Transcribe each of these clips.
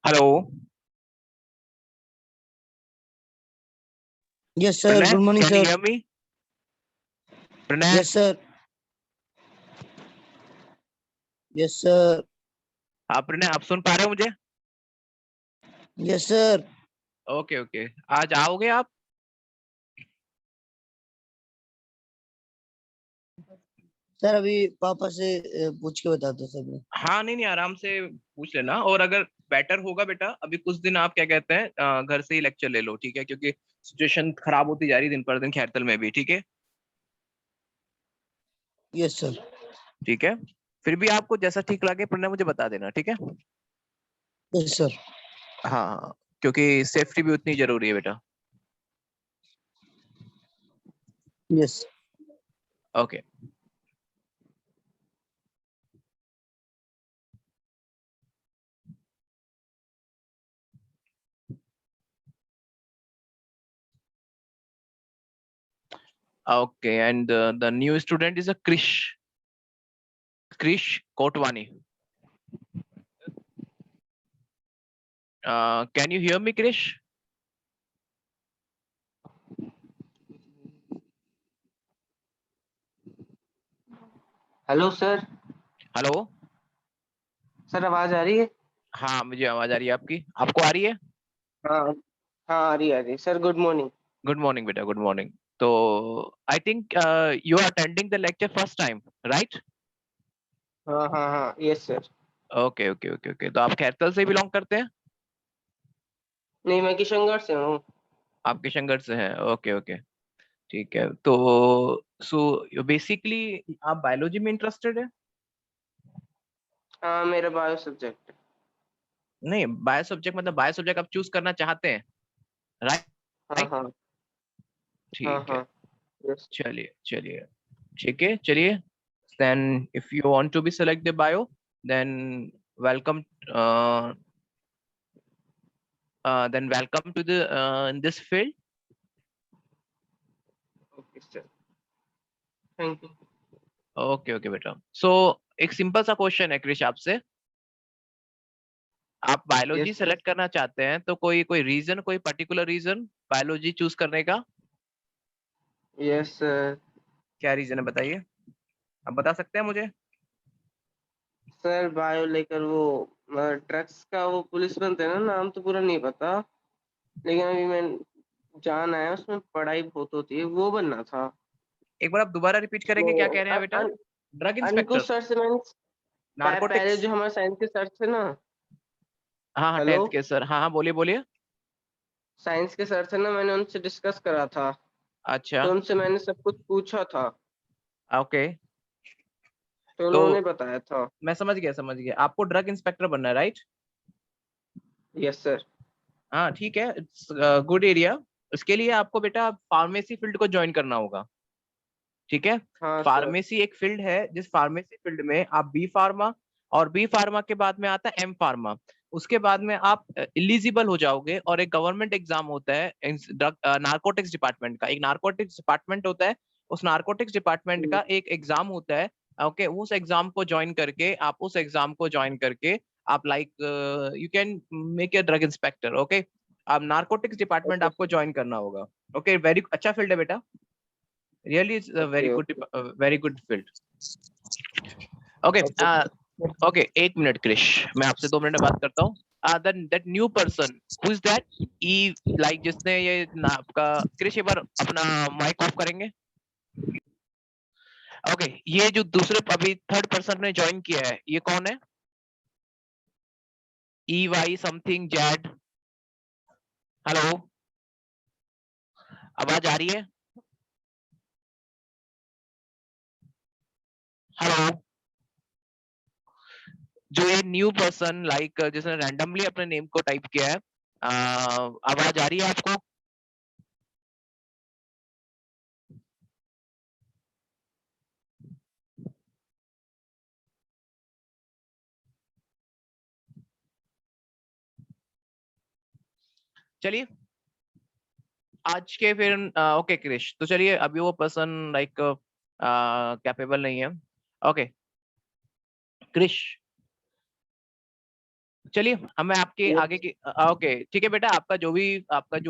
Hello. Yes, sir. Pranay, Good morning, can you sir. Hear me? Pranay, Yes, sir. Yes, sir. हाँ प्रणय, आप सुन पा रहे हो मुझे? Yes, sir. ओके ओके, आज आओगे आप? सर अभी पापा से पूछ के बता दो सर मैं। हाँ, नहीं नहीं, आराम से पूछ लेना। और अगर बेटर होगा बेटा, अभी कुछ दिन आप क्या कहते हैं, घर से ही लेक्चर ले लो, ठीक है? क्योंकि सिचुएशन खराब होती जा रही है दिन पर दिन खैरतल में भी, ठीक है? Yes sir. ठीक है, फिर भी आपको जैसा ठीक लगे प्रणय मुझे बता देना, ठीक है? Yes sir. हाँ हाँ, क्योंकि सेफ्टी भी उतनी जरूरी है बेटा। Yes. Okay. Okay, and the new student is a Krish Kotwani. Can you hear me Krish? Hello sir. Hello. Sir आवाज आ रही है? हाँ, मुझे आवाज आ रही है आपकी, आपको आ रही है? हाँ हाँ, आ रही है sir. Good morning. Good morning बेटा, गुड मॉर्निंग। तो I think you are attending the lecture first time, right? हाँ हाँ हाँ, yes sir. Okay okay okay okay, तो आप खैरतल से बिलोंग करते हैं? नहीं, मैं किशनगढ़ से हूँ। आप किशनगढ़ से हैं, ओके ओके। ठीक है, तो सो बेसिकली आप बायोलॉजी में इंटरेस्टेड है? हाँ, मेरा बायो सब्जेक्ट है। नहीं, बायो सब्जेक्ट मतलब बायो सब्जेक्ट आप चूज करना चाहते हैं, राइट? हाँ हाँ हाँ ठीक है, हाँ, यस। चलिए चलिए, ठीक है चलिए। then if you want to be select the bio, then welcome, uh, then welcome to the in this field. Okay sir, thank you. Okay okay बेटा, सो एक सिंपल सा क्वेश्चन है क्रिश आपसे। आप बायोलॉजी यस सर। सेलेक्ट करना चाहते हैं तो कोई कोई रीजन, कोई पर्टिकुलर रीजन बायोलॉजी चूज करने का? Yes sir. क्या रीजन है बताइए, आप बता सकते हैं मुझे? सर बायो लेकर वो ड्रग्स का वो पुलिस बनते हैं ना, नाम तो पूरा नहीं पता, लेकिन अभी मैं जान आया उसमें पढ़ाई बहुत होती है, वो बनना था। एक बार आप दोबारा रिपीट करेंगे, क्या कह रहे हैं बेटा? ड्रग अंकुश इंस्पेक्टर? सर से मैंने पहले नारकोटिक्स? जो हमारे साइंस के सर थे ना। हाँ हाँ, हेलो, 10th के सर, हाँ हाँ, बोलिए बोलिए। साइंस के सर थे ना, मैंने उनसे डिस्कस करा था, अच्छा, तो उनसे मैंने सब कुछ पूछा था, ओके। तो तो उन्होंने बताया था। मैं समझ गया, आपको ड्रग इंस्पेक्टर बनना है, राइट? Yes sir. हाँ ठीक है, इट्स गुड एरिया। उसके लिए आपको बेटा फार्मेसी फील्ड को ज्वाइन करना होगा, ठीक है? हाँ सर। फार्मेसी एक फील्ड है जिस फार्मेसी फील्ड में आप बी फार्मा, और बी फार्मा के बाद में आता है एम फार्मा। उसके बाद में आप इलिजिबल हो जाओगे और एक गवर्नमेंट एग्जाम होता है नारकोटिक्स डिपार्टमेंट का, एक नारकोटिक्स डिपार्टमेंट होता है। उस नारकोटिक्स डिपार्टमेंट का एक एग्जाम होता है। ओके, उस एग्जाम को ज्वाइन करके आप like you can make a drug inspector, okay? आप नारकोटिक्स डिपार्टमेंट ओके आपको ज्वाइन करना होगा। ओके, वेरी अच्छा फील्ड है बेटा, really it's a okay very good field. Okay, okay okay, 1 minute Krish, मैं आपसे 2 मिनट में बात करता हूँ। then that new person, who is that? e like जिसने ये ना आपका, क्रिश एक बार अपना माइक ऑफ करेंगे? ओके, ये जो दूसरे अभी थर्ड पर्सन ने ज्वाइन किया है, ये कौन है? E Y something Z. Hello, आवाज आ रही है? हेलो, जो ये न्यू पर्सन लाइक जिसने रैंडमली अपने नेम को टाइप किया है, आवाज आ रही है आपको? चलिए, आज के फिर ओके क्रिश, तो चलिए अभी वो पर्सन लाइक कैपेबल नहीं है। ओके क्रिश, चलिए अब मैं आपके Yes. आगे की ओके ठीक है बेटा, आपका जो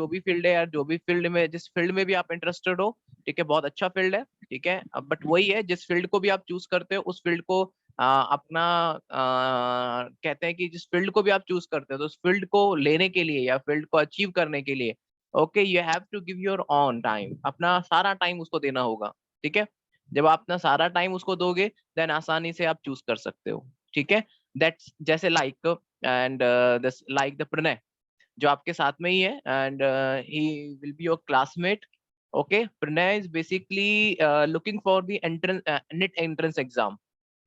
भी फील्ड है, यार जो भी फील्ड में, जिस फील्ड में भी आप इंटरेस्टेड हो, ठीक है, बहुत अच्छा फील्ड है, ठीक है। अब बट वही है, जिस फील्ड को भी आप चूज करते हो उस फील्ड को अपना कहते हैं कि जिस फील्ड को भी आप चूज करते हो तो उस फील्ड को लेने के लिए या फील्ड को अचीव करने के लिए, okay, you have to give your own time, अपना सारा टाइम उसको देना होगा, ठीक है। जब आप अपना सारा टाइम उसको दोगे देन आसानी से आप चूज कर सकते हो, ठीक है। दैट्स जैसे like and this like the Pranay जो आपके साथ में ही है, and he will be your classmate, okay. Pranay is basically looking for the entrance NET entrance exam,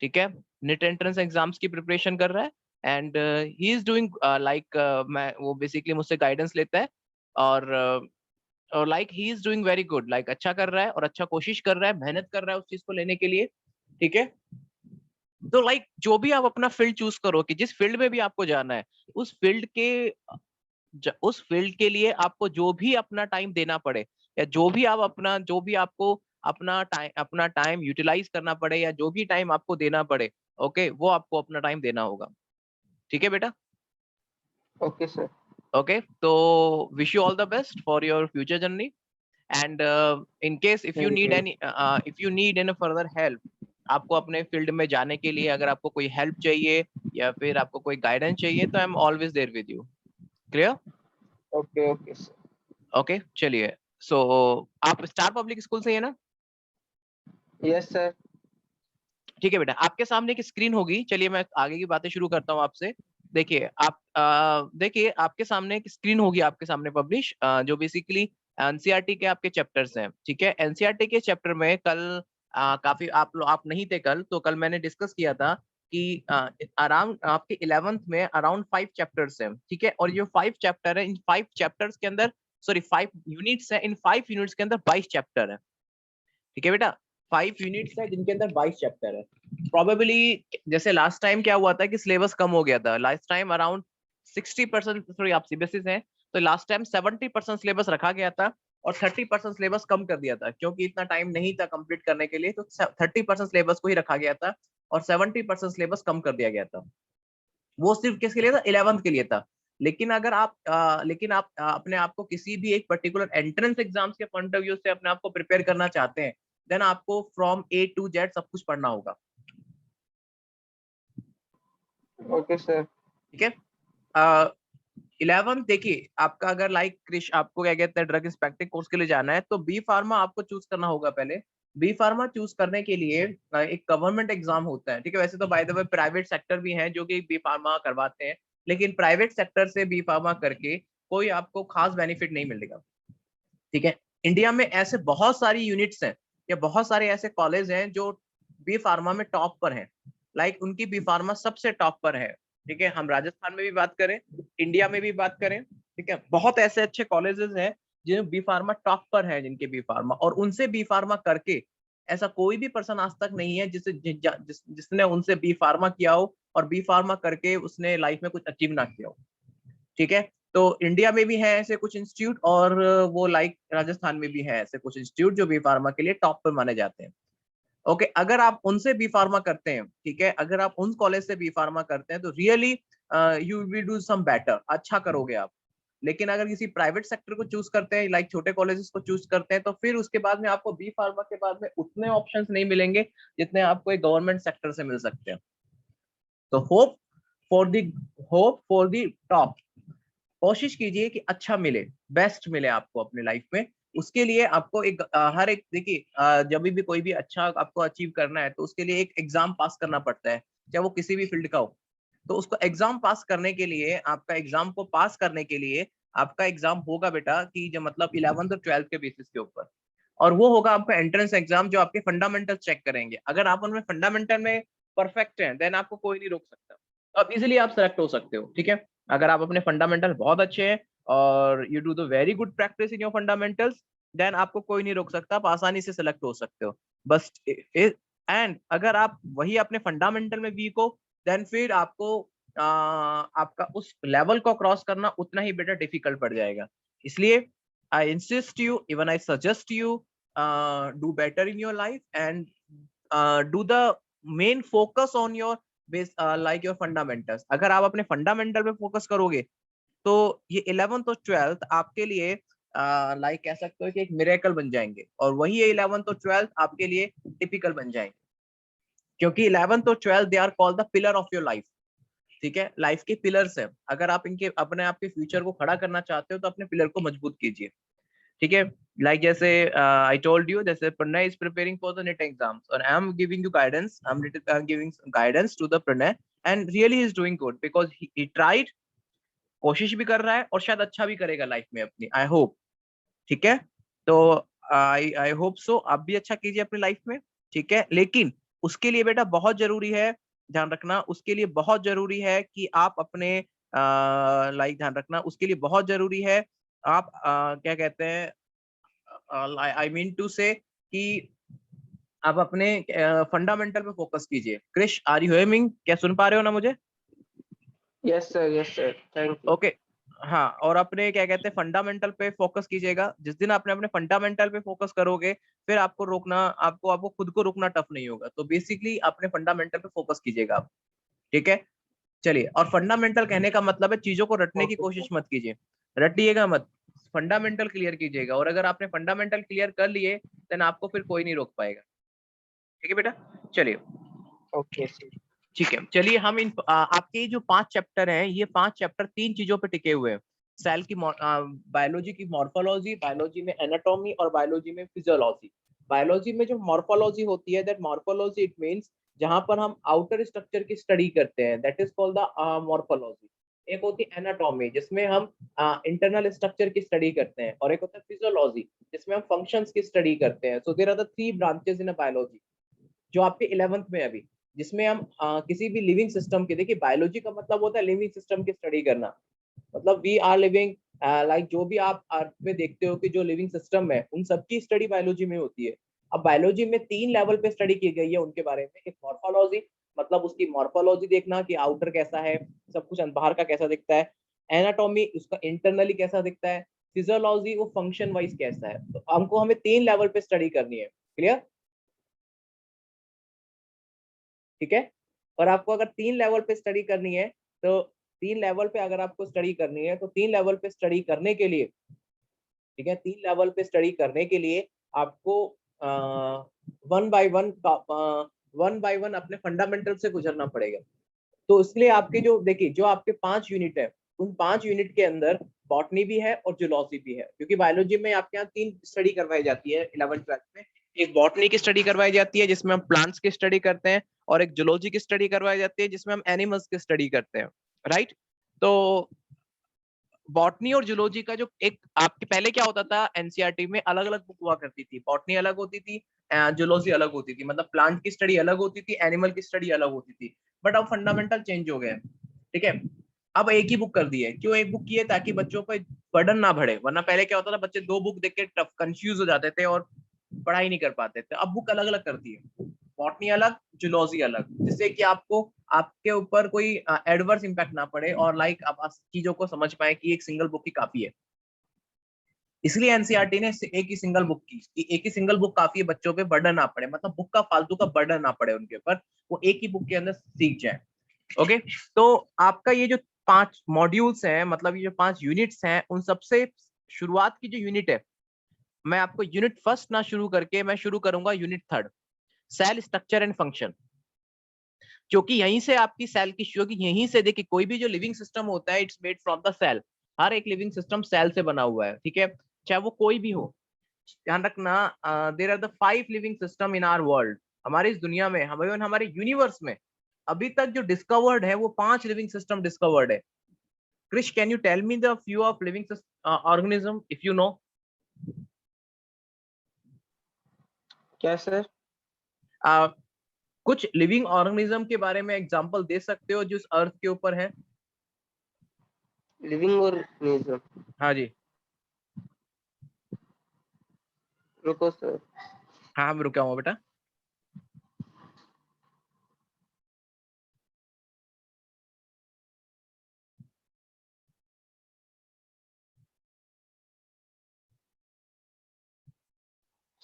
ठीक है। नेट एंट्रेंस एग्जाम्स की प्रिपरेशन कर रहा है, and he is doing like, मैं वो बेसिकली मुझसे गाइडेंस लेता है, और और like he is doing very good, like अच्छा कर रहा है और अच्छा कोशिश कर रहा है, मेहनत कर रहा है उस चीज को लेने के लिए, ठीक है। तो लाइक जो भी आप अपना फील्ड चूज करो, कि जिस फील्ड में भी आपको जाना है, उस फील्ड के उस फील्ड के लिए आपको जो भी अपना टाइम देना पड़े, या जो भी आपको अपना टाइम यूटिलाइज करना पड़े, या जो भी टाइम आपको देना पड़े, ओके, वो आपको अपना टाइम देना होगा, ठीक है बेटा। Okay, sir. ओके, तो wish you all the best for your future journey, and in case Thank you. If you need any further help, आपको अपने फील्ड में जाने के लिए अगर आपको कोई हेल्प चाहिए या फिर आपको कोई गाइडेंस चाहिए, तो I am always there with you. Clear? Okay, okay, sir. Okay, चलिए। सो आप स्टार पब्लिक स्कूल से ही है ना? Yes, sir. ठीक है बेटा, आपके सामने एक स्क्रीन होगी, चलिए मैं आगे की बातें शुरू करता हूँ आपसे। देखिए देखिए आपके सामने एक स्क्रीन होगी, आपके सामने पब्लिश, जो बेसिकली एनसीईआरटी के आपके चैप्टर्स हैं, ठीक है। एनसीईआरटी के चैप्टर में कल काफी आप नहीं थे कल, तो कल मैंने डिस्कस किया था कि अराउंड आपके 11th में अराउंड 5 चैप्टर्स हैं, ठीक है। और ये 5 चैप्टर है, इन 5 चैप्टर्स के अंदर, सॉरी 5 यूनिट्स है, इन 5 यूनिट्स के अंदर 22 चैप्टर है, ठीक है बेटा। 5 यूनिट्स है जिनके अंदर 22 चैप्टर है। प्रोबेबली जैसे लास्ट टाइम क्या हुआ था कि सिलेबस कम हो गया था, लास्ट टाइम अराउंड 60%, सॉरी आप सीबीएसई से हैं, तो लास्ट टाइम 70% सिलेबस रखा गया था और 30% सिलेबस कम कर दिया था, क्योंकि इतना टाइम नहीं था कंप्लीट करने के लिए, तो 30% सिलेबस को ही रखा गया था और 70% सिलेबस कम कर दिया गया था। वो सिर्फ किसके लिए था? 11th के लिए था। लेकिन आप अपने आप को किसी भी एक पर्टिकुलर एंट्रेंस एग्जाम्स के पॉइंट ऑफ व्यू से अपने आप को प्रिपेयर करना चाहते हैं, देन आपको फ्रॉम ए टू जेड सब कुछ पढ़ना होगा, Okay, sir. ठीक है। 11th देखिए, आपका अगर लाइक क्रिश आपको क्या कहते हैं ड्रग इंस्पेक्टिंग कोर्स के लिए जाना है, तो बी फार्मा आपको चूज करना होगा पहले। बी फार्मा चूज करने के लिए एक गवर्नमेंट एग्जाम होता है, ठीक है। वैसे तो by the way private sector भी हैं जो कि बी फार्मा करवाते हैं, लेकिन प्राइवेट सेक्टर से बी फार्मा करके कोई आपको खास बेनिफिट नहीं मिलेगा, ठीक है। इंडिया में ऐसे बहुत सारी यूनिट्स हैं या बहुत सारे ऐसे कॉलेज हैं जो बी फार्मा में टॉप पर हैं, लाइक उनकी बी फार्मा सबसे टॉप पर है, ठीक है। हम राजस्थान में भी बात करें, इंडिया में भी बात करें, ठीक है, बहुत ऐसे अच्छे कॉलेजेस हैं जिन बी फार्मा टॉप पर है, जिनके बी फार्मा, और उनसे बी फार्मा करके ऐसा कोई भी पर्सन आज तक नहीं है जिसने उनसे बी फार्मा किया हो और बी फार्मा करके उसने लाइफ में कुछ अचीव ना किया हो, ठीक है। तो इंडिया में भी है ऐसे कुछ इंस्टीट्यूट, और वो लाइक राजस्थान में भी है ऐसे कुछ इंस्टीट्यूट जो बी फार्मा के लिए टॉप पे माने जाते हैं, ओके। अगर आप उनसे बी फार्मा करते हैं, ठीक है, अगर आप उन कॉलेज से बी फार्मा करते हैं तो really you will do some better, अच्छा करोगे आप। लेकिन अगर किसी प्राइवेट सेक्टर को चूज करते हैं, लाइक छोटे कॉलेजेस को चूज करते हैं, तो फिर उसके बाद में आपको बी फार्मा के बाद में उतने ऑप्शंस नहीं मिलेंगे जितने आपको एक गवर्नमेंट सेक्टर से मिल सकते हैं। तो for the hope for the top, कोशिश कीजिए कि अच्छा मिले, बेस्ट मिले आपको अपने लाइफ में। उसके लिए आपको एक हर एक देखिए, जब भी कोई भी अच्छा आपको अचीव करना है तो उसके लिए एक एग्जाम पास करना पड़ता है, चाहे वो किसी भी फील्ड का हो। तो उसको एग्जाम पास करने के लिए, आपका एग्जाम को पास करने के लिए आपका एग्जाम होगा बेटा कि जो मतलब 11th और 12th के बेसिस के ऊपर, और वो होगा आपका एंट्रेंस एग्जाम जो आपके फंडामेंटल चेक करेंगे। अगर आप उनमें फंडामेंटल में परफेक्ट हैं देन आपको कोई नहीं रोक सकता, तो आप इजिली आप सेलेक्ट हो सकते हो, ठीक है। अगर आप अपने फंडामेंटल बहुत अच्छे हैं और you do the very good practice in your fundamentals, then आपको कोई नहीं रोक सकता, आप आसानी से सेलेक्ट हो सकते हो। बस एंड अगर आप वही अपने फंडामेंटल में वीक हो, देन फिर आपको आपका उस लेवल को क्रॉस करना उतना ही बेटर डिफिकल्ट पड़ जाएगा। इसलिए I insist you, even I suggest you, do better in your life and do the main focus on your base like your fundamentals. अगर आप अपने फंडामेंटल पे फोकस करोगे तो ये 11th और 12th आपके लिए लाइक कह सकते हो कि एक मिरेकल बन जाएंगे, और वही 11th और 12th आपके लिए टिपिकल बन जाएंगे, क्योंकि 11th और 12th they are called the pillar of your life. ठीक है, लाइफ के पिलर्स है। अगर आप इनके अपने आप के फ्यूचर को खड़ा करना चाहते हो तो अपने पिलर को मजबूत कीजिए। ठीक है, लाइक जैसे आई टोल्ड यू, जैसे Pranay is preparing for the NET exams और I am giving you guidance, I am giving guidance to the Pranay, and really he is doing good because he tried, कोशिश भी कर रहा है और शायद अच्छा भी करेगा लाइफ में अपनी, आई होप। ठीक है, तो आई होप सो आप भी अच्छा कीजिए अपनी लाइफ में। ठीक है, लेकिन उसके लिए बेटा बहुत जरूरी है, ध्यान रखना, उसके लिए बहुत जरूरी है कि आप अपने लाइक ध्यान रखना, उसके लिए बहुत जरूरी है आप क्या कहते हैं, आई मीन टू से कि आप अपने फंडामेंटल पे फोकस कीजिए। Krish, are you hearing? क्या सुन पा रहे हो ना मुझे? Yes sir, thank you. Okay, हाँ, और अपने क्या कहते हैं फंडामेंटल पे फोकस कीजिएगा। जिस दिन आपने अपने फंडामेंटल पे फोकस करोगे, फिर आपको रोकना, आपको खुद को रोकना टफ नहीं होगा। तो बेसिकली अपने फंडामेंटल पे फोकस कीजिएगा आप। ठीक है, चलिए। और फंडामेंटल कहने का मतलब है चीजों को रटने की ओके कोशिश सर। मत कीजिए, रटिएगा मत, फंडामेंटल क्लियर कीजिएगा। और अगर आपने फंडामेंटल क्लियर कर लिए देन आपको फिर कोई नहीं रोक पाएगा। ठीक है बेटा, चलिए। Okay sir. ठीक है, चलिए हम आपके जो 5 चैप्टर हैं, ये 5 चैप्टर 3 चीजों पे टिके हुए हैं। सेल की बायोलॉजी की मॉर्फोलॉजी, बायोलॉजी में एनाटॉमी और बायोलॉजी में फिजियोलॉजी। बायोलॉजी में जो मॉर्फोलॉजी होती है, दैट मॉर्फोलॉजी इट मींस जहां पर हम आउटर स्ट्रक्चर की स्टडी करते हैं, that is called the morphology. एक होती है एनाटॉमी जिसमें हम इंटरनल स्ट्रक्चर की स्टडी करते हैं, और एक होता है फिजियोलॉजी जिसमें हम फंक्शंस की स्टडी करते हैं। So there are the 3 branches in a biology जो आपके 11th में अभी, जिसमें हम किसी भी लिविंग सिस्टम की, देखिए बायोलॉजी का मतलब होता है लिविंग सिस्टम की स्टडी करना। मतलब वी आर लिविंग, लाइक जो भी आप अर्थ में देखते हो कि जो लिविंग सिस्टम है उन सबकी स्टडी बायोलॉजी में होती है। अब बायोलॉजी में 3 लेवल पे स्टडी की गई है उनके बारे में। एक मॉर्फोलॉजी, मतलब उसकी मॉर्फोलॉजी देखना कि आउटर कैसा है, सब कुछ बाहर का कैसा दिखता है। एनाटॉमी, उसका इंटरनली कैसा दिखता है। फिजियोलॉजी, वो फंक्शन वाइज कैसा है। तो हमको हमें 3 लेवल पे स्टडी करनी है। क्लियर? ठीक है, और आपको अगर 3 लेवल पे स्टडी करनी है तो 3 लेवल पे अगर आपको स्टडी करनी है तो 3 लेवल पे स्टडी करने के लिए, ठीक है, 3 लेवल पे स्टडी करने के लिए आपको वन बाय वन अपने फंडामेंटल से गुजरना पड़ेगा। तो इसलिए आपके जो देखिए जो आपके 5 यूनिट है, उन 5 यूनिट के अंदर बॉटनी भी है और जूलॉजी भी है, क्योंकि बायोलॉजी में आपके यहाँ 3 स्टडी करवाई जाती है 11th 12th में। एक बॉटनी की स्टडी करवाई जाती है जिसमें हम प्लांट्स की स्टडी करते हैं, और एक जूलॉजी की स्टडी करवाई जाती है जिसमें हम एनिमल्स की स्टडी करते हैं। राइट? तो बॉटनी और जूलॉजी का जो एक आपके पहले क्या होता था, एनसीईआरटी में अलग अलग बुक हुआ करती थी, बॉटनी अलग होती थी, जूलॉजी अलग होती थी, मतलब प्लांट की स्टडी अलग होती थी, एनिमल की स्टडी अलग होती थी। बट अब फंडामेंटल चेंज हो गए। ठीक है, अब एक ही बुक कर दी है। क्यों एक बुक की है? ताकि बच्चों पर बर्डन ना बढ़े, वरना पहले क्या होता था, बच्चे 2 बुक देख के टफ कंफ्यूज हो जाते थे और पढ़ाई नहीं कर पाते थे। अब बुक अलग अलग कर दी है, बॉटनी अलग, जूलॉजी अलग, जिससे कि आपको आपके ऊपर कोई एडवर्स इंपैक्ट ना पड़े, और लाइक आप चीजों को समझ पाए कि एक सिंगल बुक ही काफी है। इसलिए एनसीईआरटी ने एक ही सिंगल बुक की, कि एक ही सिंगल बुक काफी है, बच्चों पे बर्डन ना पड़े, मतलब बुक का फालतू का बर्डन ना पड़े उनके ऊपर, वो एक ही बुक के अंदर सीख जाए। ओके, तो आपका ये जो 5 मॉड्यूल्स हैं, मतलब ये जो 5 यूनिट्स हैं, उन सबसे शुरुआत की जो यूनिट है, मैं आपको यूनिट फर्स्ट ना शुरू करके मैं शुरू करूंगा unit 3, cell structure and function. क्योंकि यहीं से आपकी सेल की, क्योंकि यहीं से देखिए कोई भी जो लिविंग सिस्टम होता है it's made from the cell. हर एक लिविंग सिस्टम सेल से बना हुआ है। ठीक है, चाहे वो कोई भी हो। ध्यान रखना, there are the 5 living system in our world. हमारी इस दुनिया में, हमारे यूनिवर्स में अभी तक जो डिस्कवर्ड है वो 5 लिविंग सिस्टम डिस्कवर्ड है। Krish, can you tell me the few of living organism if you know? क्या सर? कुछ लिविंग ऑर्गेनिज्म के बारे में एग्जांपल दे सकते हो जो इस अर्थ के ऊपर है? Living organism? हाँ जी। रुको सर। हाँ, मैं रुका हूँ बेटा।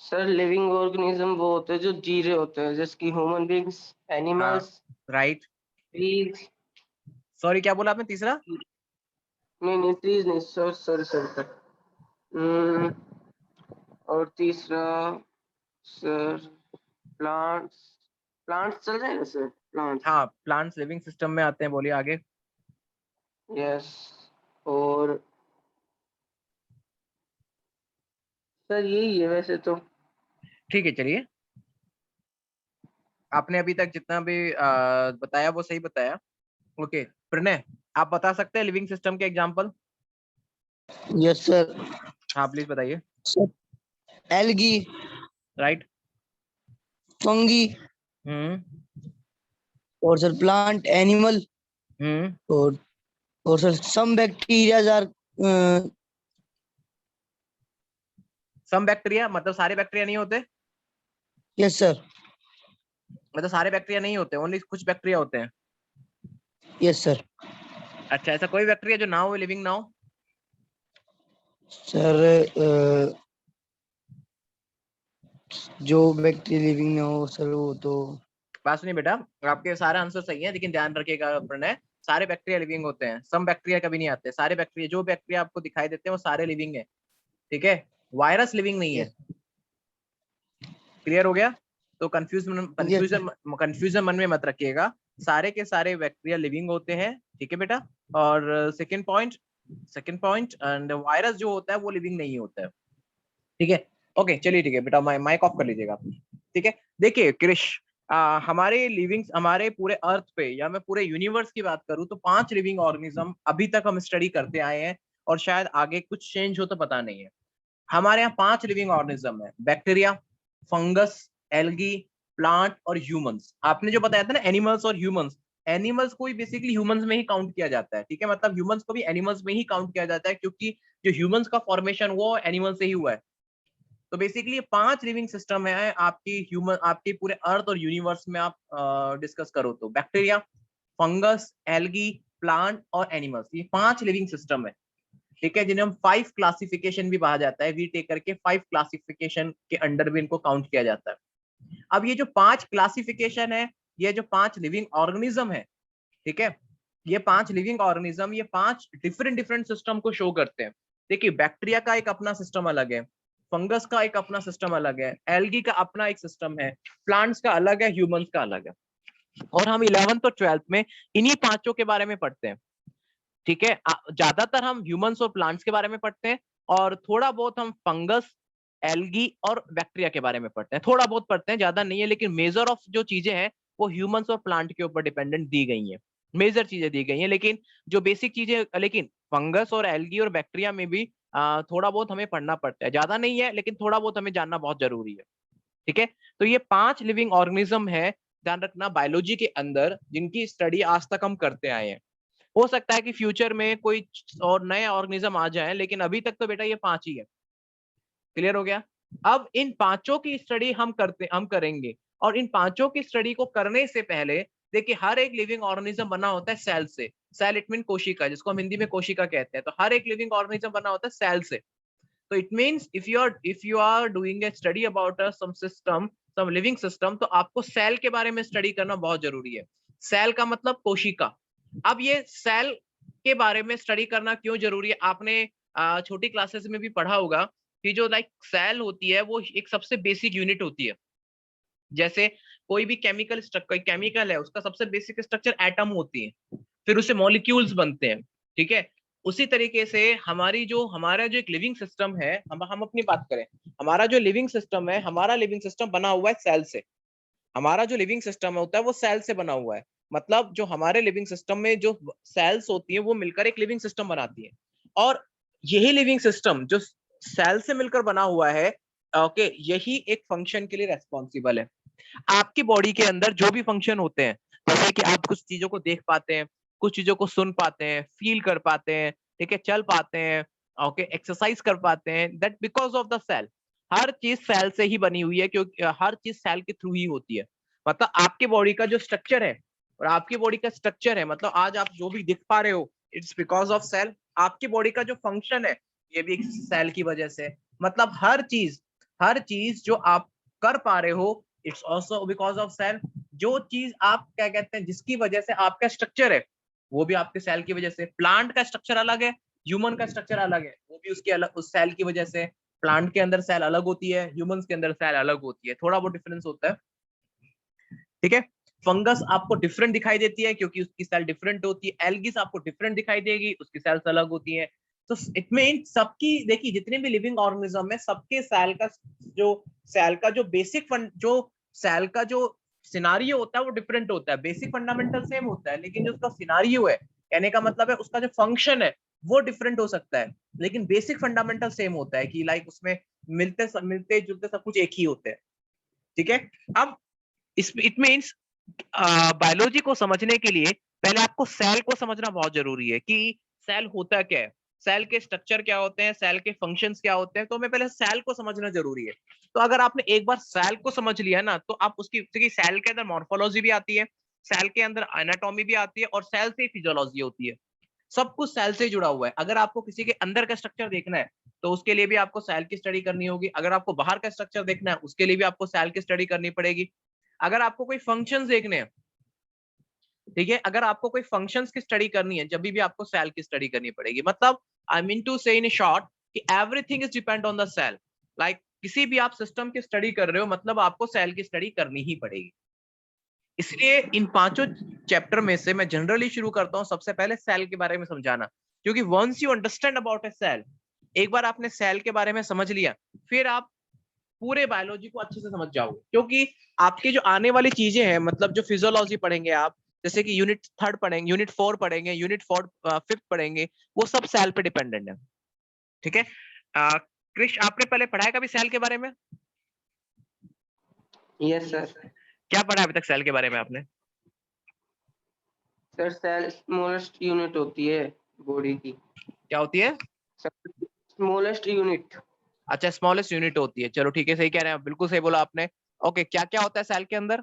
सर लिविंग ऑर्गेनिज्म वो होते हैं जो जी रहे होते हैं, जैसे कि ह्यूमन बींग्स, हाँ, एनिमल्स, राइट। ट्रीज, सॉरी क्या बोला आपने तीसरा? नहीं ट्रीज नहीं, सॉरी सॉरी सॉरी सर। और तीसरा सर प्लांट्स, प्लांट्स चल जाएगा सर, प्लांट्स। हाँ, प्लांट्स लिविंग सिस्टम में आते हैं, बोलिए आगे। यस, और सर यही है वैसे तो। ठीक है, चलिए आपने अभी तक जितना भी बताया वो सही बताया। ओके प्रणय, आप बता सकते हैं लिविंग सिस्टम के एग्जांपल? Yes sir. हाँ प्लीज बताइए। Algae, right. Fungi, hmm. और सर प्लांट एनिमल, हम्म। और sir some bacterias are, some bacteria मतलब सारे बैक्टीरिया नहीं होते? Yes sir. मतलब सारे बैक्टीरिया नहीं होते, ओनली कुछ बैक्टीरिया होते हैं? Yes sir. अच्छा, ऐसा कोई बैक्टीरिया जो ना हो, लिविंग ना हो? सर जो बैक्टीरिया लिविंग ना हो सर, वो तो बात सुनिए बेटा, आपके सारे आंसर सही है, लेकिन ध्यान रखिएगा प्रणय, सारे बैक्टीरिया लिविंग होते हैं, सम बैक्टीरिया कभी नहीं आते। सारे बैक्टीरिया, जो बैक्टीरिया आपको दिखाई देते हैं वो सारे लिविंग है, ठीक है? वायरस लिविंग नहीं है। क्लियर हो गया? तो कंफ्यूजन यस कंफ्यूजन कंफ्यूजन मन में मत रखिएगा, सारे के सारे बैक्टीरिया लिविंग होते हैं, ठीक है बेटा? और सेकंड पॉइंट एंड वायरस जो होता है वो लिविंग नहीं होता है, ठीक है? ओके चलिए, ठीक है बेटा, माइक ऑफ कर लीजिएगा, ठीक है? देखिए क्रिश, हमारे लिविंग, हमारे पूरे अर्थ पे या मैं पूरे यूनिवर्स की बात करूं तो 5 लिविंग ऑर्गेनिज्म अभी तक हम स्टडी करते आए हैं, और शायद आगे कुछ चेंज हो तो पता नहीं है। हमारे यहाँ 5 लिविंग ऑर्गेनिज्म है, बैक्टीरिया, फंगस, एल्गी, प्लांट और ह्यूमंस। आपने जो बताया था ना एनिमल्स और ह्यूमंस, एनिमल्स को भी बेसिकली ह्यूमंस में ही काउंट किया जाता है, ठीक है? मतलब ह्यूमंस को भी एनिमल्स में ही काउंट किया जाता है, क्योंकि जो ह्यूमंस का फॉर्मेशन हुआ एनिमल से ही हुआ है। तो बेसिकली 5 लिविंग सिस्टम है आपकी ह्यूमन, आपके पूरे अर्थ और यूनिवर्स में आप डिस्कस करो तो बैक्टीरिया, फंगस, एल्गी, प्लांट और एनिमल्स, ये 5 लिविंग सिस्टम है, ठीक है? जिन्हें हम 5 क्लासिफिकेशन भी कहा जाता है, वी टेक करके 5 क्लासिफिकेशन के अंडर भी इनको काउंट किया जाता है। अब ये जो 5 क्लासिफिकेशन है, ये जो 5 लिविंग ऑर्गेनिज्म है, ठीक है, ये 5 लिविंग ऑर्गेनिज्म, ये 5 डिफरेंट डिफरेंट सिस्टम को शो करते हैं। देखिए बैक्टीरिया का एक अपना सिस्टम अलग है, फंगस का एक अपना सिस्टम अलग है, एल्गी का अपना एक सिस्टम है, प्लांट्स का अलग है, ह्यूमंस का अलग है। और हम 11th और 12th में इन्हीं पांचों के बारे में पढ़ते हैं, ठीक है? ज्यादातर हम ह्यूमंस और प्लांट्स के बारे में पढ़ते हैं, और थोड़ा बहुत हम फंगस, एल्गी और बैक्टीरिया के बारे में पढ़ते हैं, थोड़ा बहुत पढ़ते हैं, ज्यादा नहीं है, लेकिन मेजर ऑफ जो चीजें हैं वो ह्यूमंस और प्लांट के ऊपर डिपेंडेंट दी गई हैं, मेजर चीजें दी गई हैं। लेकिन जो बेसिक चीजें, लेकिन फंगस और एल्गी और बैक्टीरिया में भी थोड़ा बहुत हमें पढ़ना पड़ता है, ज्यादा नहीं है लेकिन थोड़ा बहुत हमें जानना बहुत जरूरी है, ठीक है? तो ये 5 लिविंग ऑर्गेनिज्म है, ध्यान रखना, बायोलॉजी के अंदर, जिनकी स्टडी आज तक हम करते आए हैं। हो सकता है कि फ्यूचर में कोई और नए ऑर्गेनिज्म आ जाए, लेकिन अभी तक तो बेटा ये 5 ही है। क्लियर हो गया? अब इन पांचों की स्टडी हम करेंगे, और इन पांचों की स्टडी को करने से पहले देखिए, हर एक लिविंग ऑर्गेनिज्म बना होता है सेल से। सेल इट मीन कोशिका, जिसको हम हिंदी में कोशिका कहते हैं। तो हर एक लिविंग ऑर्गेनिज्म बना होता है सेल से। तो it means if you are doing a study about some system, some living system, तो आपको सेल के बारे में स्टडी करना बहुत जरूरी है। सेल का मतलब कोशिका। अब ये सेल के बारे में स्टडी करना क्यों जरूरी है? आपने छोटी क्लासेस में भी पढ़ा होगा कि जो लाइक सेल होती है वो एक सबसे बेसिक यूनिट होती है। जैसे कोई भी केमिकल है, उसका सबसे बेसिक स्ट्रक्चर एटम होती है, फिर उससे मॉलिक्यूल्स बनते हैं, ठीक है? उसी तरीके से हमारा जो एक लिविंग सिस्टम है, हम अपनी बात करें, हमारा जो लिविंग सिस्टम है, हमारा लिविंग सिस्टम बना हुआ है सेल से। हमारा जो लिविंग सिस्टम होता है वो सेल से बना हुआ है। मतलब जो हमारे लिविंग सिस्टम में जो सेल्स होती है वो मिलकर एक लिविंग सिस्टम बनाती है, और यही लिविंग सिस्टम जो सेल से मिलकर बना हुआ है, ओके, यही एक फंक्शन के लिए रेस्पॉन्सिबल है। आपकी बॉडी के अंदर जो भी फंक्शन होते हैं, जैसे कि आप कुछ चीजों को देख पाते हैं, कुछ चीजों को सुन पाते हैं, फील कर पाते हैं, ठीक है, चल पाते हैं, ओके, एक्सरसाइज कर पाते हैं, that because of the cell. हर चीज सेल से ही बनी हुई है, क्योंकि हर चीज सेल के थ्रू ही होती है। मतलब आपके बॉडी का जो स्ट्रक्चर है, और आपकी बॉडी का स्ट्रक्चर है, मतलब आज आप जो भी दिख पा रहे हो, इट्स बिकॉज ऑफ सेल। आपकी बॉडी का जो फंक्शन है, ये भी एक सेल की वजह से। मतलब हर चीज जो आप कर पा रहे हो, it's also because of cell. जो चीज आप क्या कहते हैं जिसकी वजह से आपका स्ट्रक्चर है वो भी आपके सेल की वजह से, प्लांट का स्ट्रक्चर अलग है, ह्यूमन का स्ट्रक्चर अलग है, वो भी उसके अलग उस सेल की वजह से। प्लांट के अंदर सेल अलग होती है, ह्यूमंस के अंदर सेल अलग होती है, थोड़ा बहुत डिफरेंस होता है, ठीक है। फंगस आपको डिफरेंट दिखाई देती है क्योंकि उसकी सेल डिफरेंट होती है, एल्गिस आपको डिफरेंट दिखाई देगी, उसकी सेल्स अलग होती है। तो इट मीन सबकी, देखिए जितने भी लिविंग ऑर्गेनिज्म है सबके सेल का जो बेसिक जो सेल का जो सिनारियो होता है वो डिफरेंट होता है, बेसिक फंडामेंटल सेम होता है, लेकिन जो उसका सिनारियो है, कहने का मतलब है उसका जो फंक्शन है वो डिफरेंट हो सकता है, लेकिन बेसिक फंडामेंटल सेम होता है कि लाइक उसमें मिलते जुलते सब कुछ एक ही होते हैं, ठीक है। अब इट मीन्स बायोलॉजी को समझने के लिए पहले आपको सेल को समझना बहुत जरूरी है कि सेल होता क्या है, सेल के स्ट्रक्चर क्या होते हैं, सेल के फंक्शंस क्या होते हैं, तो हमें पहले सेल को समझना जरूरी है। तो अगर आपने एक बार सेल को समझ लिया ना तो आप उसकी सेल के अंदर मॉर्फोलॉजी भी आती है, सेल के अंदर एनाटॉमी भी आती है, और सेल से फिजियोलॉजी होती है, सब कुछ सेल से जुड़ा हुआ है। अगर आपको किसी के अंदर का स्ट्रक्चर देखना है तो उसके लिए भी आपको सेल की स्टडी करनी होगी, अगर आपको बाहर का स्ट्रक्चर देखना है उसके लिए भी आपको सेल की स्टडी करनी पड़ेगी, अगर आपको कोई फंक्शंस देखने हैं, ठीक है, अगर आपको कोई फंक्शंस की स्टडी करनी है जब भी आपको सेल की स्टडी करनी पड़ेगी। मतलब आई mean to say in short कि everything is depend on the cell, like किसी भी आप सिस्टम की स्टडी कर रहे हो मतलब आपको सेल की स्टडी करनी ही पड़ेगी। इसलिए इन पांचों चैप्टर में से मैं जनरली शुरू करता हूं सबसे पहले सेल के बारे में समझाना, क्योंकि once you understand about a cell, एक बार आपने सेल के बारे में समझ लिया फिर आप पूरे बायोलॉजी को अच्छे से समझ जाओगे, क्योंकि आपकी जो आने वाली चीजें हैं मतलब जो फिजियोलॉजी पढ़ेंगे आप, जैसे कि यूनिट 3 पढ़ेंगे, यूनिट 4 पढ़ेंगे, यूनिट 4 5th पढ़ेंगे, वो सब सेल पे डिपेंडेंट है, ठीक है। क्रिश आपने पहले पढ़ा है कभी सेल के बारे में? Yes sir. क्या पढ़ा है अभी तक सेल के बारे में आपने? सर सेल स्मॉलेस्ट यूनिट होती है बॉडी की। क्या होती है? Smallest unit. अच्छा, स्मॉलेस्ट यूनिट होती है, चलो ठीक है, सही कह रहे हैं, बिल्कुल सही बोला आपने। ओके, क्या क्या होता है सेल के अंदर?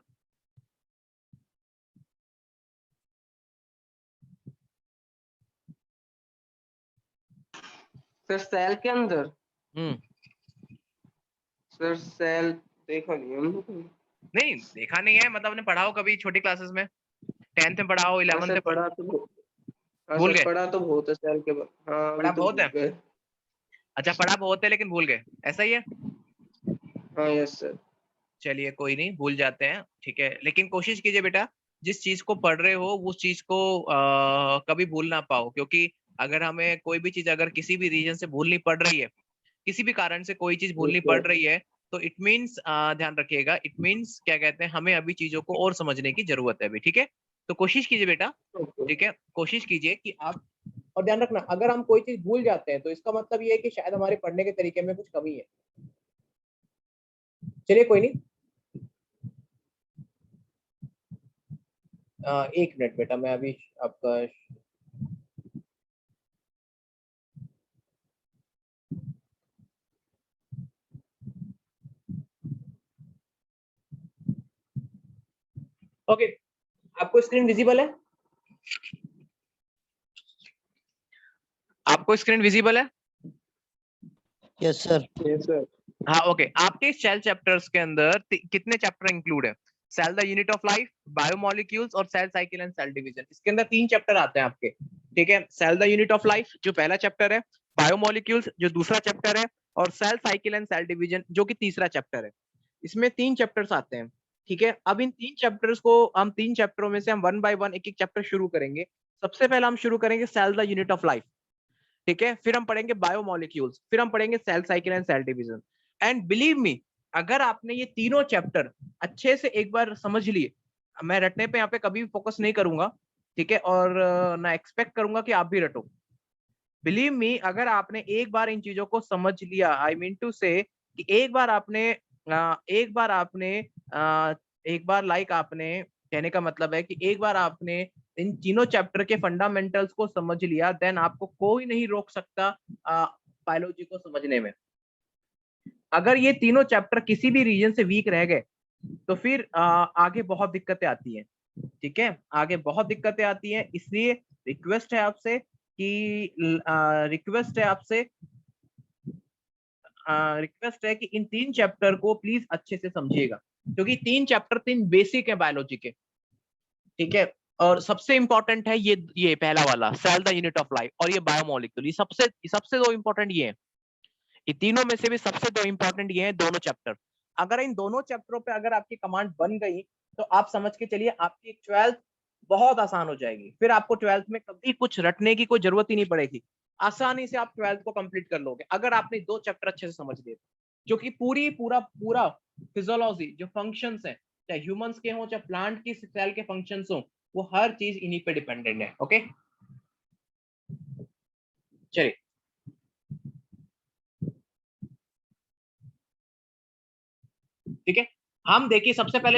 सर सेल के अंदर, हम्म, सर सेल देखा नहीं हमने। नहीं देखा नहीं है मतलब आपने पढ़ा हो कभी छोटी क्लासेस में, 10th में पढ़ा हो, हाँ 11th सर में पढ़ा तो हाँ भूल सर गए? पढ़ा तो बहुत है सेल के हाँ अभी पढ़ा तो बहुत भूल है? गए। अच्छा, पढ़ा बहुत है लेकिन भूल गए, ऐसा ही है? हाँ यस सर। चलिए कोई नहीं, भूल जाते हैं, ठीक है, लेकिन कोशिश कीजिए बेटा जिस चीज को पढ़ रहे हो उस चीज को कभी भूल ना पाओ, क्योंकि अगर हमें कोई भी चीज अगर किसी भी रीजन से भूलनी पड़ रही है, किसी भी कारण से कोई चीज भूलनी पड़ रही है, तो इट मीन्स ध्यान रखिएगा, इट मीन्स क्या कहते हैं हमें अभी चीजों को और समझने की जरूरत है अभी, ठीक है। तो कोशिश कीजिए बेटा, ठीक है, कोशिश कीजिए कि आप, और ध्यान रखना अगर हम कोई चीज भूल जाते हैं तो इसका मतलब ये है कि शायद हमारे पढ़ने के तरीके में कुछ कमी है। चलिए कोई नहीं, 1 मिनट बेटा, मैं अभी आपका ओके, आपको स्क्रीन विजिबल है? आपको स्क्रीन विजिबल है? Yes sir. Yes sir. हाँ ओके, आपके सेल चैप्टर्स के अंदर कितने चैप्टर इंक्लूड है? Cell the unit of life, biomolecules और cell cycle and cell division, इसके अंदर 3 चैप्टर आते हैं आपके, ठीक है। Cell the unit of life जो पहला चैप्टर है, बायोमोलिक्यूल्स जो दूसरा चैप्टर है, और cell cycle and cell division जो कि तीसरा चैप्टर है। इसमें 3 चैप्टर्स आते हैं, ठीक है। अब इन 3 चैप्टर्स को हम 3 चैप्टरों में से हम 1 बाय 1 एक एक चैप्टर शुरू करेंगे। सबसे पहला हम शुरू करेंगे cell the unit of life, ठीक है, फिर हम पढ़ेंगे बायोमोलिक्यूल्स, फिर हम पढ़ेंगे cell cycle and cell division. And believe me, अगर आपने ये तीनों चैप्टर अच्छे से एक बार समझ लिए, मैं रटने पे यहाँ पे कभी भी फोकस नहीं करूंगा, ठीक है, और ना एक्सपेक्ट करूंगा कि आप भी रटो। बिलीव मी, अगर आपने एक बार इन चीजों को समझ लिया, आई मीन टू से कि एक बार आपने एक बार लाइक आपने, कहने का मतलब है कि एक बार आपने इन तीनों चैप्टर के फंडामेंटल्स को समझ लिया, देन आपको कोई नहीं रोक सकता बायोलॉजी को समझने में। अगर ये तीनों चैप्टर किसी भी रीजन से वीक रह गए तो फिर आगे बहुत दिक्कतें आती हैं, ठीक है, आगे बहुत दिक्कतें आती हैं। इसलिए रिक्वेस्ट है आपसे कि रिक्वेस्ट है आपसे रिक्वेस्ट है कि इन 3 चैप्टर को प्लीज अच्छे से समझिएगा, क्योंकि 3 चैप्टर 3 बेसिक है बायोलॉजी के, ठीक है। और सबसे इंपॉर्टेंट है ये पहला वाला cell the unit of life, और ये बायोमोलिक्यूल, ये सबसे दो इंपॉर्टेंट ये है। ये तीनों में से भी सबसे दो इंपॉर्टेंट ये है दोनों चैप्टर। अगर इन दोनों चैप्टरों पे अगर आपकी कमांड बन गई तो आप समझ के चलिए आपकी 12th बहुत आसान हो जाएगी। फिर आपको 12th में कभी कुछ रटने की कोई जरूरत ही नहीं पड़ेगी, आसानी से आप 12th को कंप्लीट कर लोगे अगर आपने 2 चैप्टर अच्छे से समझ लिए। जो कि पूरा फिजियोलॉजी जो फंक्शंस है, चाहे ह्यूमंस के हों चाहे प्लांट की सेल के फंक्शंस हो, वो हर चीज इन्हीं पे डिपेंडेंट है। ओके चलिए, ठीक है। हम देखिए सबसे पहले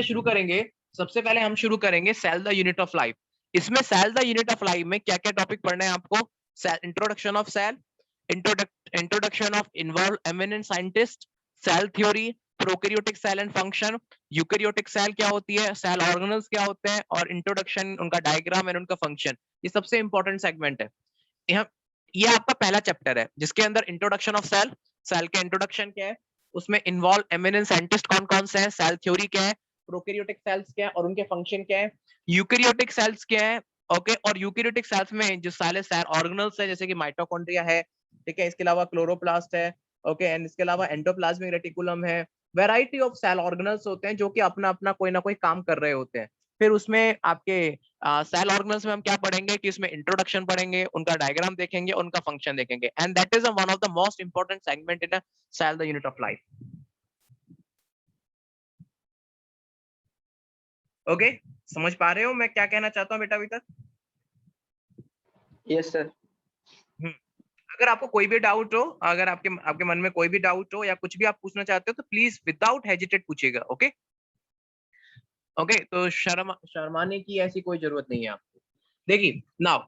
हम शुरू करेंगे cell the unit of life. इसमें cell the unit of life में क्या क्या टॉपिक पढ़ने हैं आपको? Introduction of cell, introduction of involve eminent scientist, cell theory, prokaryotic cell and function, eukaryotic cell क्या होती है, सेल ऑर्गेनल्स क्या होते हैं, और इंट्रोडक्शन उनका डायग्राम एंड उनका फंक्शन। ये सबसे इंपॉर्टेंट सेगमेंट है। ये आपका पहला चैप्टर है जिसके अंदर इंट्रोडक्शन ऑफ सेल, सेल के इंट्रोडक्शन क्या है, उसमें इन्वॉल्व एमिनेंट साइंटिस्ट कौन कौन से हैं, सेल थ्योरी क्या है, प्रोकैरियोटिक सेल्स क्या है और उनके फंक्शन क्या है, यूकैरियोटिक सेल्स क्या है। ओके, और यूकैरियोटिक सेल्स में जो सारे सेल ऑर्गेनल्स है जैसे कि माइटोकॉन्ड्रिया है, ठीक है, इसके अलावा क्लोरोप्लास्ट है, ओके, एंड इसके अलावा एंडोप्लाज्मिक रेटिकुलम है। वैरायटी ऑफ सेल ऑर्गेनल्स होते हैं जो कि अपना अपना कोई ना कोई काम कर रहे होते हैं। फिर उसमें आपके सेल ऑर्गेनल्स में हम क्या पढ़ेंगे कि इसमें इंट्रोडक्शन पढ़ेंगे, उनका डायग्राम देखेंगे, उनका फंक्शन देखेंगे, and that is one of the most important segment in cell the unit of life. Okay, समझ पा रहे हो मैं क्या कहना चाहता हूँ बेटा अभी तक? Yes sir. अगर आपको कोई भी डाउट हो, अगर आपके मन में कोई भी डाउट हो या कुछ भी आप पूछना चाहते हो तो प्लीज विदाउट हेजिटेट पूछिएगा। ओके ओके, तो शर्माने की ऐसी कोई जरूरत नहीं है आपको। देखिए नाउ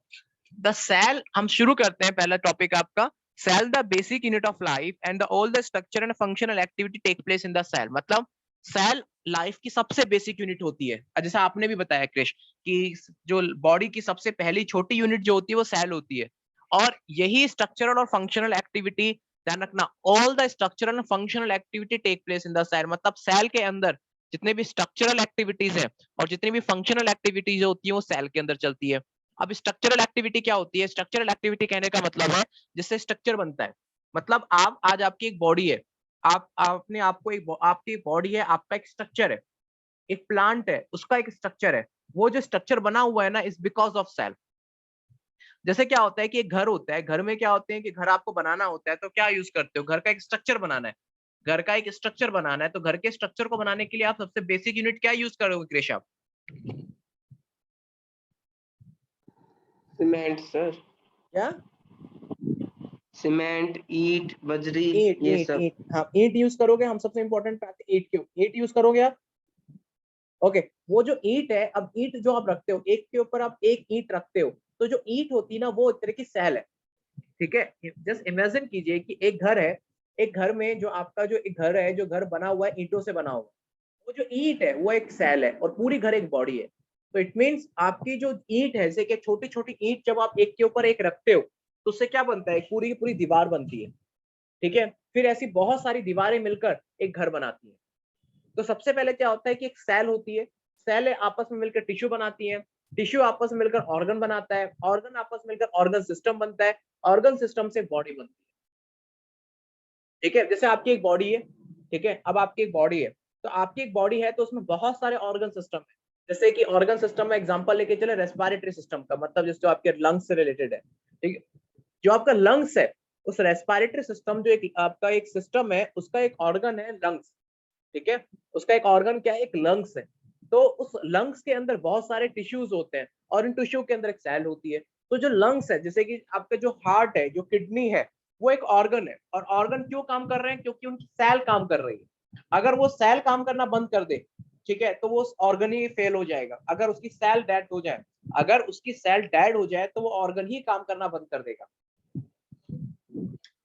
द सेल, हम शुरू करते हैं पहला टॉपिक आपका, cell the basic unit of life and the all the structure and functional activity take place in the cell. मतलब सेल लाइफ की सबसे बेसिक यूनिट होती है। जैसा आपने भी बताया क्रिश कि जो बॉडी की सबसे पहली छोटी यूनिट जो होती है वो सेल होती है, और यही स्ट्रक्चरल और फंक्शनल एक्टिविटी, ध्यान रखना, all the structural and functional activity take place in the cell. मतलब सेल के अंदर जितने भी स्ट्रक्चरल एक्टिविटीज है और जितनी भी फंक्शनल एक्टिविटीज होती है वो सेल के अंदर चलती है। अब स्ट्रक्चरल एक्टिविटी क्या होती है? स्ट्रक्चरल एक्टिविटी कहने का मतलब है जिससे स्ट्रक्चर बनता है। मतलब आप आज आपकी एक बॉडी है, आपने आपको एक आपकी बॉडी है, आपका एक स्ट्रक्चर है, एक प्लांट है उसका एक स्ट्रक्चर है, वो जो स्ट्रक्चर बना हुआ है ना इज बिकॉज ऑफ सेल। जैसे क्या होता है कि एक घर होता है, घर में क्या होते हैं कि घर आपको बनाना होता है तो क्या यूज करते हो? घर का एक स्ट्रक्चर बनाना है, घर का एक स्ट्रक्चर बनाना है, तो घर के स्ट्रक्चर को बनाने के लिए आप सबसे बेसिक यूनिट क्या यूज करोगे क्रिश आप? Cement sir. क्या? सीमेंट, ईट, बजरी, ईंट, ये ईंट, सब। ईंट, हाँ ईंट यूज करोगे। हम सबसे इंपॉर्टेंट बात है ईंट, क्यों ईंट यूज करोगे आप? ओके, वो जो ईंट है, अब ईंट जो आप रखते हो, एक के ऊपर आप एक ईंट रखते हो, तो जो ईंट होती है ना वो एक तरह की सेल है, ठीक है। जस्ट इमेजिन कीजिए कि एक घर है, एक घर में जो आपका जो एक घर है, जो घर बना हुआ है ईंटों से बना हुआ है, वो जो ईंट है वो एक सेल है और पूरी घर एक बॉडी है। तो इट मींस आपकी जो ईंट है, जैसे कि छोटी छोटी ईंट जब आप एक के ऊपर एक रखते हो तो उससे क्या बनता है? पूरी की पूरी दीवार बनती है, ठीक है। फिर ऐसी बहुत सारी दीवारें मिलकर एक घर बनाती है। तो सबसे पहले क्या होता है कि एक सेल होती है, सेल आपस में मिलकर टिश्यू बनाती है, टिश्यू आपस में मिलकर ऑर्गन बनाता है, ऑर्गन आपस में मिलकर ऑर्गन सिस्टम बनता है, ऑर्गन सिस्टम से बॉडी बनती है, ठीक है। जैसे आपकी एक बॉडी है, ठीक है, अब आपकी एक बॉडी है, तो आपकी एक बॉडी है तो उसमें बहुत सारे ऑर्गन सिस्टम है। जैसे कि ऑर्गन सिस्टम में एग्जांपल लेके चले रेस्पिरेटरी सिस्टम का, मतलब जिस जो आपके लंग्स से रिलेटेड है, ठीक है। जो आपका लंग्स है, उस रेस्पिरेटरी सिस्टम जो एक आपका एक सिस्टम है, उसका एक ऑर्गन है लंग्स, ठीक है। उसका एक ऑर्गन क्या है? एक लंग्स है। तो उस लंग्स के अंदर बहुत सारे टिश्यूज होते हैं और इन टिश्यू के अंदर एक सेल होती है। तो जो लंग्स है, जैसे कि आपका जो हार्ट है, जो किडनी है, वो एक ऑर्गन है, और ऑर्गन क्यों काम कर रहे हैं? क्योंकि उनकी सेल काम कर रही है। अगर वो सेल काम करना बंद कर दे, ठीक है, तो वो ऑर्गन ही फेल हो जाएगा। अगर उसकी सेल डेड हो जाए, अगर उसकी सेल डेड हो जाए तो वो ऑर्गन ही काम करना बंद कर देगा,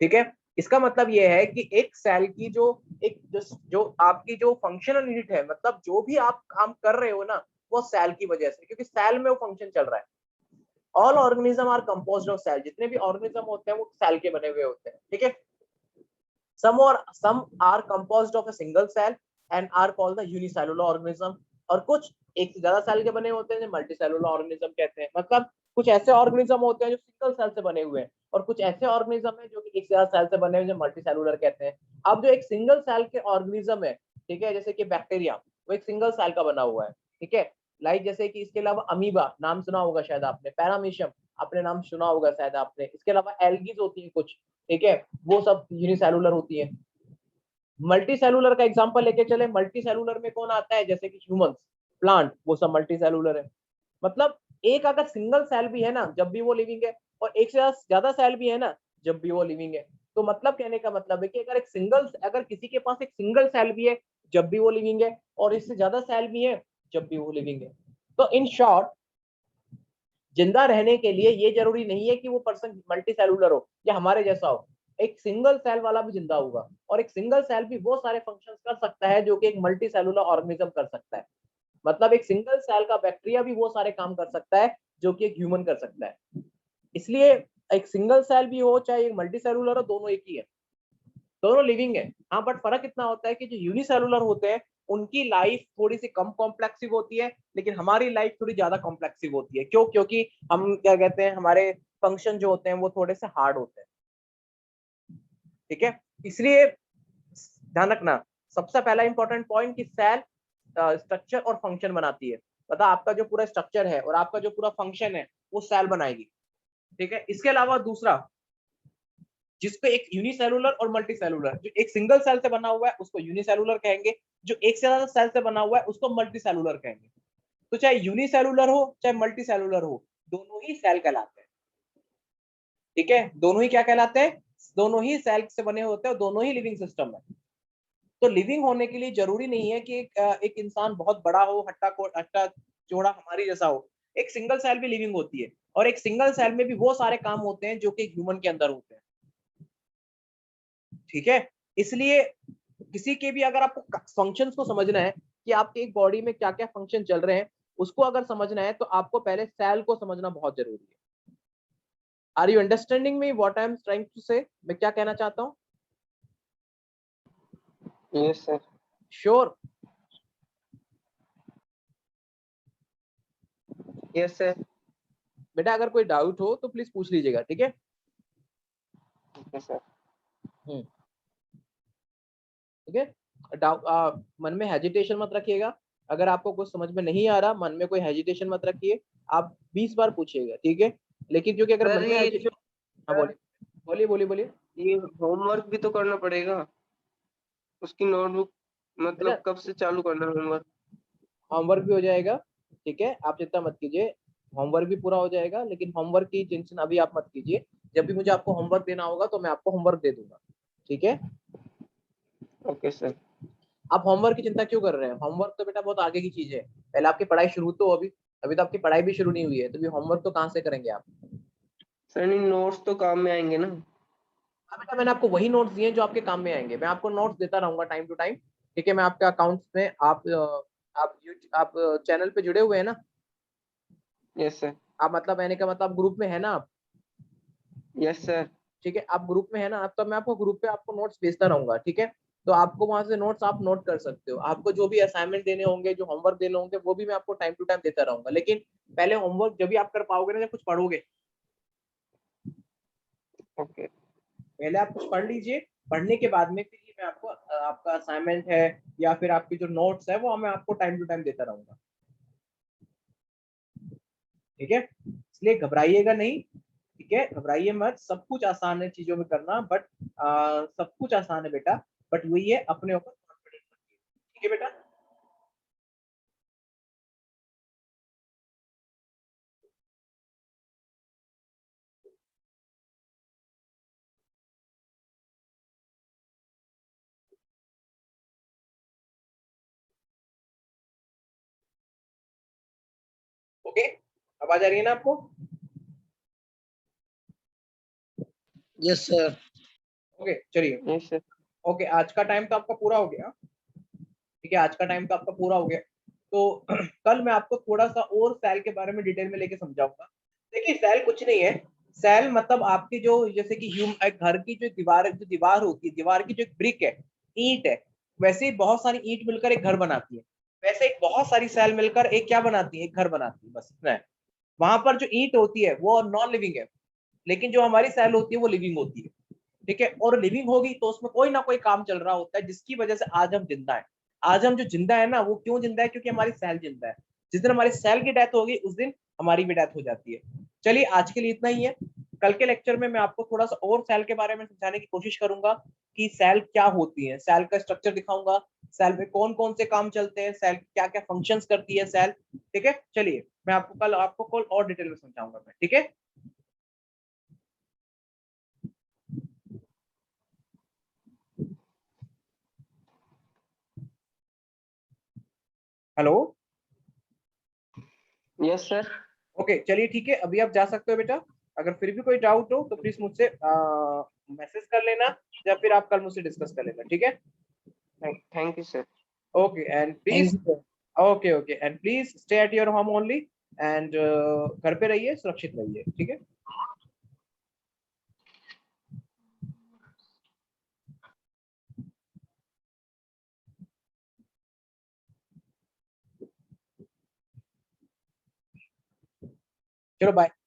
ठीक है। इसका मतलब ये है कि एक सेल की जो एक जो आपकी जो फंक्शनल यूनिट है, मतलब जो भी आप काम कर रहे हो ना, वो सेल की वजह से, क्योंकि सेल में वो फंक्शन चल रहा है। All organism are composed of cell, जितने भी ऑर्गेनिज्म होते हैं वो सेल के बने हुए होते हैं, ठीक है। some are composed of a single cell, and are called the unicellular organism. और कुछ एक से ज्यादा सेल के बने होते हैं, मल्टी सेलुलर ऑर्गेनिज्म कहते हैं। मतलब कुछ ऐसे ऑर्गेनिज्म होते हैं जो सिंगल सेल से बने हुए हैं, और कुछ ऐसे ऑर्गेनिज्म है जो कि एक से ज्यादा सेल से बने हुए जो मल्टी सेलुलर कहते हैं। अब जो एक सिंगल सेल के ऑर्गेनिज्म है, ठीक है, जैसे कि बैक्टीरिया, वो एक सिंगल सेल का बना हुआ है, ठीक है। लाइक जैसे कि इसके अलावा अमीबा नाम सुना होगा शायद आपने, पैरामीशियम आपने नाम सुना होगा शायद आपने। इसके अलावा एल्गीज होती है कुछ, ठीक है, वो सब यूनिसेलुलर होती है। मल्टी सेलुलर का एग्जांपल लेके चले, मल्टी सेलुलर में कौन आता है, जैसे कि ह्यूमंस, प्लांट, वो सब मल्टी सेलुलर है। मतलब एक अगर सिंगल सेल भी है ना जब भी वो लिविंग है, और एक से ज्यादा सेल भी है ना जब भी वो लिविंग है। तो मतलब कहने का मतलब है कि अगर किसी के पास एक सिंगल सेल भी है जब भी वो लिविंग है, और इससे ज्यादा सेल भी है जब भी वो लिविंग है। तो इन शॉर्ट, जिंदा रहने के लिए ये जरूरी नहीं है कि वो पर्सन मल्टी सेलुलर हो या हमारे जैसा हो। एक सिंगल सेल वाला भी जिंदा होगा, और एक सिंगल सेल भी वो सारे फंक्शंस कर सकता है जो कि एक मल्टी सेलुलर ऑर्गेनिज्म कर सकता है। मतलब एक सिंगल सेल का बैक्टीरिया भी वो सारे काम कर सकता है जो कि एक ह्यूमन कर सकता है। इसलिए एक सिंगल सेल भी हो चाहे एक मल्टी सेलुलर हो, दोनों एक ही है, दोनों लिविंग है। हाँ, बट फर्क इतना होता है कि जो यूनिसेलुलर होते हैं उनकी लाइफ थोड़ी सी कम कॉम्प्लेक्सिव होती है, लेकिन हमारी लाइफ थोड़ी ज्यादा कॉम्प्लेक्सिव होती है। क्यों? क्योंकि हम क्या कहते हैं, हमारे फंक्शन जो होते हैं वो थोड़े से हार्ड होते हैं, ठीक है। इसलिए ध्यान रखना, सबसे पहला इंपॉर्टेंट पॉइंट कि सेल स्ट्रक्चर और फंक्शन बनाती है। मतलब आपका जो पूरा स्ट्रक्चर है और आपका जो पूरा फंक्शन है वो सेल बनाएगी, ठीक है। इसके अलावा दूसरा, जिसको एक यूनिसेलुलर और मल्टी सेलुलर, जो एक सिंगल सेल से बना हुआ है उसको यूनिसेलुलर कहेंगे, जो एक से ज्यादा सेल से बना हुआ है उसको मल्टी सेलुलर कहेंगे। तो चाहे यूनिसेलुलर हो चाहे मल्टी सेलुलर हो, दोनों ही सेल कहलाते हैं, ठीक है। दोनों ही क्या कहलाते हैं? दोनों ही सेल से बने होते हैं, दोनों ही लिविंग सिस्टम है। तो लिविंग होने के लिए जरूरी नहीं है कि एक इंसान बहुत बड़ा हो, हट्टा चौड़ा हमारी जैसा हो। एक सिंगल सेल भी लिविंग होती है, और एक सिंगल सेल में भी वो सारे काम होते हैं जो कि ह्यूमन के अंदर होते हैं, ठीक है। इसलिए किसी के भी, अगर आपको फंक्शंस को समझना है कि आपके एक बॉडी में क्या क्या फंक्शन चल रहे हैं, उसको अगर समझना है तो आपको पहले सेल को समझना बहुत जरूरी है। Are you understanding me what I am trying to say? मैं क्या कहना चाहता हूँ? Yes sir. Sure? Yes sir. बेटा अगर कोई डाउट हो तो प्लीज पूछ लीजिएगा, ठीक है। Yes sir. ठीक है। मन में हेजिटेशन मत रखिएगा। अगर आपको कुछ समझ में नहीं आ रहा, मन में कोई हेजिटेशन मत रखिए, आप 20 बार पूछिएगा, ठीक है। लेकिन क्योंकि अगर सर मन में ये जो हाँ, बोलिए बोलिए बोलिए बोलिए। ये होमवर्क भी तो करना पड़ेगा, उसकी नोटबुक बेटा मतलब कब से चालू करना है होमवर्क? होमवर्क भी हो जाएगा, ठीक है, आप चिंता मत कीजिए। होमवर्क भी पूरा हो जाएगा, लेकिन होमवर्क की टेंशन अभी आप मत कीजिए। जब भी मुझे आपको होमवर्क देना होगा तो मैं आपको होमवर्क दे दूंगा, ठीक है। Okay sir. आप होमवर्क की चिंता क्यों कर रहे हैं? होमवर्क तो बेटा बहुत आगे की चीज है। पहले आपकी पढ़ाई शुरू तो अभी अभी तो आपकी पढ़ाई भी शुरू नहीं हुई है, तो भी होमवर्क तो कहाँ से करेंगे आप? सर नहीं, नोट्स तो काम में आएंगे ना? हाँ बेटा, मैंने आपको वही नोट्स दिए जो आपके काम में आएंगे। मैं आपको नोट्स देता रहूंगा टाइम टू टाइम, ठीक है। मैं आपके अकाउंट्स में आप चैनल पे जुड़े हुए हैं ना? Yes sir. आप मतलब मैंने का मतलब ग्रुप में है ना आप? Yes sir. ठीक है, आप ग्रुप में है ना आप? तो मैं आपको ग्रुप पे आपको नोट्स भेजता रहूंगा, ठीक है। तो आपको वहां से नोट्स आप नोट कर सकते हो। आपको जो भी असाइनमेंट देने होंगे, जो होमवर्क देने होंगे, वो भी मैं आपको टाइम टू टाइम देता रहूंगा। लेकिन पहले होमवर्क जब भी आप कर पाओगे ना, जब कुछ पढ़ोगे, ओके। पहले आप कुछ पढ़ लीजिए। पढ़ने के बाद में फिर ये मैं आपको आपका असाइनमेंट है या फिर आपकी जो नोट्स है वो मैं आपको टाइम टू टाइम देता रहूंगा, ठीक है। इसलिए घबराइएगा नहीं, ठीक है, घबराइए मत। सब कुछ आसान है चीजों में करना, बट सब कुछ आसान है बेटा, बट वही है, अपने ऊपर कॉन्फिडेंस रखिए, ठीक है बेटा। ओके, आवाज आ रही है ना आपको? Yes sir. ओके चलिए। Yes sir. ओके, आज का टाइम तो आपका पूरा हो गया, ठीक है, आज का टाइम तो आपका पूरा हो गया। तो कल मैं आपको थोड़ा सा और सेल के बारे में डिटेल में लेके समझाऊंगा। देखिए, सेल कुछ नहीं है। सेल मतलब आपकी जो, जैसे कि एक घर की जो दीवार होती है, दीवार की जो एक ब्रिक है, ईंट है, वैसे ही बहुत सारी ईंट मिलकर एक घर बनाती है, वैसे एक बहुत सारी सेल मिलकर एक क्या बनाती है, एक घर बनाती है, बस इतना है। वहां पर जो ईंट होती है वो नॉन लिविंग है, लेकिन जो हमारी सेल होती है वो लिविंग होती है, ठीक है। और लिविंग होगी तो उसमें कोई ना कोई काम चल रहा होता है जिसकी वजह से आज हम जिंदा है। आज हम जो जिंदा है ना, वो क्यों जिंदा है, क्योंकि हमारी सेल जिंदा है। जिस दिन हमारी सेल की डेथ होगी उस दिन हमारी भी डेथ हो जाती है। चलिए आज के लिए इतना ही है। कल के लेक्चर में मैं आपको थोड़ा सा और सेल के बारे में समझाने की कोशिश करूंगा कि सेल क्या होती है, सेल का स्ट्रक्चर दिखाऊंगा, सेल में कौन कौन से काम चलते हैं, सेल क्या क्या फंक्शंस करती है सेल, ठीक है। चलिए मैं आपको कल और डिटेल में समझाऊंगा मैं, ठीक है। हेलो। Yes sir. ओके चलिए ठीक है, अभी आप जा सकते हो बेटा। अगर फिर भी कोई डाउट हो तो प्लीज मुझसे मैसेज कर लेना, या फिर आप कल मुझसे डिस्कस कर लेना, ठीक है। Thank you sir. Okay and thank please, you sir. Okay okay and please stay at your home only, and घर पे रहिए, सुरक्षित रहिए, ठीक है। चलो बाय।